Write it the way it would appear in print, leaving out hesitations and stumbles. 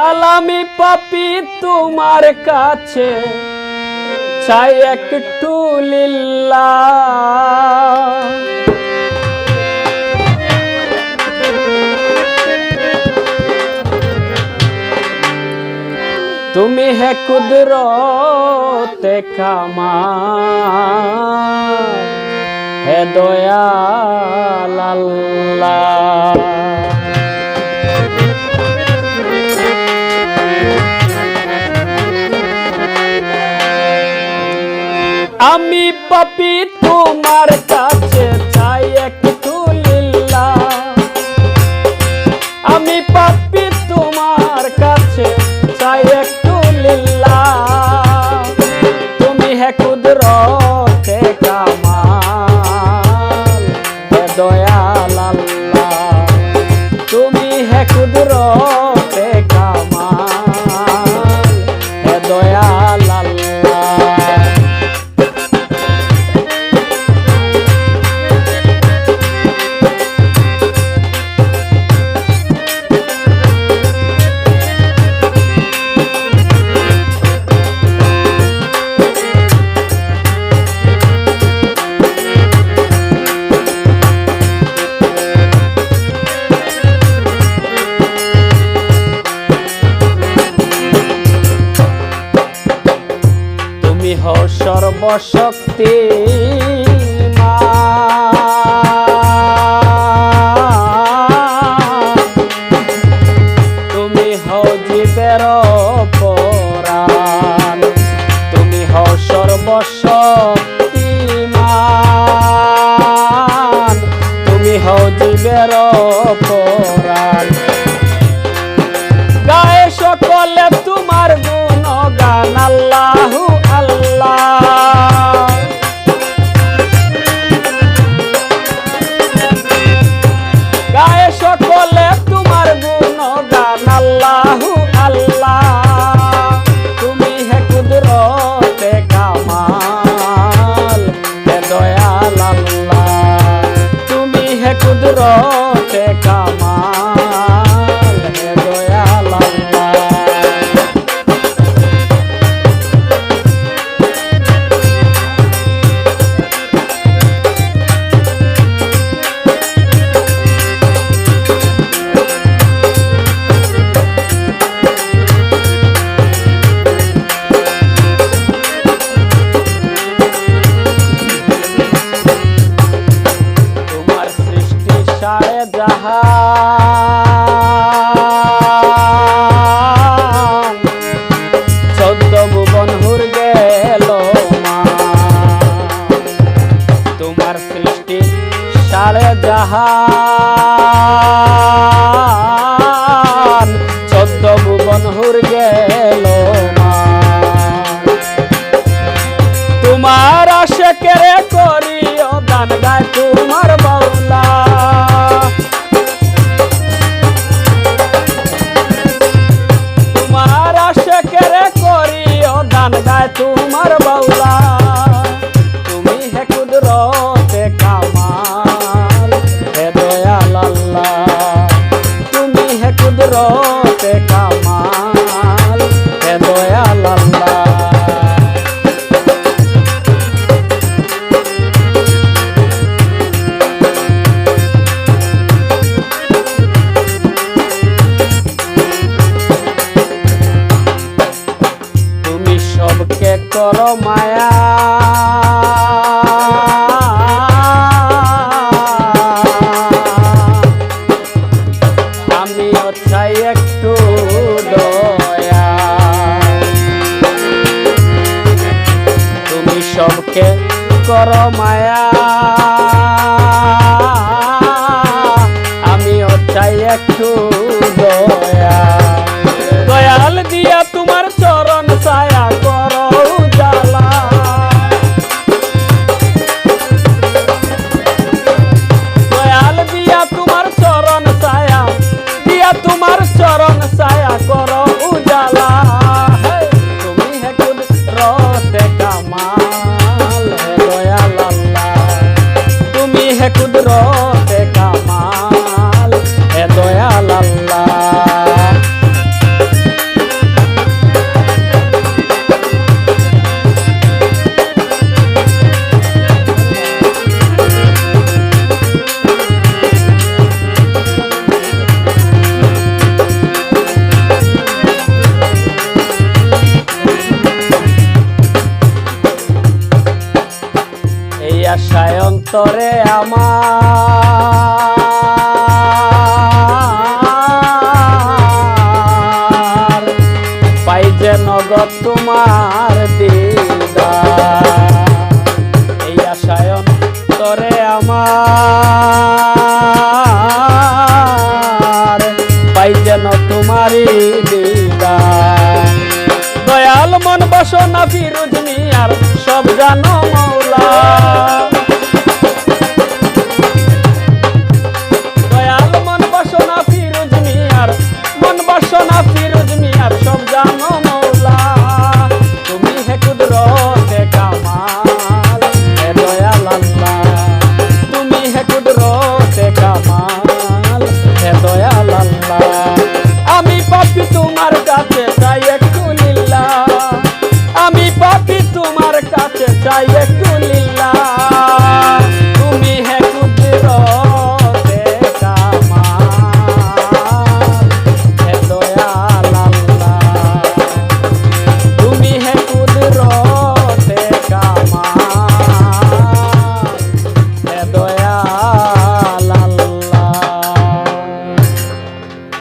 আমি পাপী তোমার কাছে চাই একটু লিল্লাহ। তুমি হে কুদরতে কামাল, হে দয়াল আল্লাহ। আমি পাপী তোমার কাছে চাই একটু লিল্লাহ। আমি পাপী তোমার কাছে চাই একটু লিল্লাহ। তুমি হে কুদরতে কামাল, হে দয়াল আল্লাহ। তুমি হে কুদরতে কামাল, হে দয়াল আল্লাহ। তুমি হও সর্বশক্তিমান, তুমি হও জীবের পরাণ। তুমি হও সর্বশক্তিমান, তুমি হও জীবের পরাণ। গায়ে সকলে তোমার গুণগান আল্লাহু আল্লাহ। গায়ে সকলে তোমার গুণগান আল্লাহু আল্লাহ। তুমি হে কুদরতে কামাল, হে দয়াল আল্লাহ। তুমি হে কুদরতে কামাল, হে দয়াল আল্লাহ। সাড়ে জাহান, 14 ভুবন হুর গেল মা। তোমার সৃষ্টি সাড়ে জাহান, 14 ভুবন হুর গেল মা। তোমার আশিকেরে করিও গান গায় তোমার বাউলা। তোমার আশিকেরে করিও গান গায় তোমার বাউলা। তুমি হে কুদরতে কামাল, হে দয়াল আল্লাহ। তুমি হে কুদরতে কামাল, হে দয়াল আল্লাহ। সবকে করো মায়া, আমিও চাই একটু দয়া। তুমি সবকে করো মায়া, আমিও চাই একটু দয়া। দয়াল দিয়া তোমার চরণ ছায়া করো উজালা। দয়াল দিয়া তোমার চরণ ছায়া, দিয়া তোমার চরণ ছায়া করো উজালা। তুমি হে কুদরতে কামাল, হে দয়াল আল্লাহ। তুমি হে কুদরতে কামাল, হে দয়াল আল্লাহ। আশায় অন্তরে আমার পাই যেন গো তোমার দিদার। এই আশায় অন্তরে আমার পাই যেন তোমারই দিদার। দয়াল মন বসো না ফিরোজ মিয়ার সব জানো মৌলা।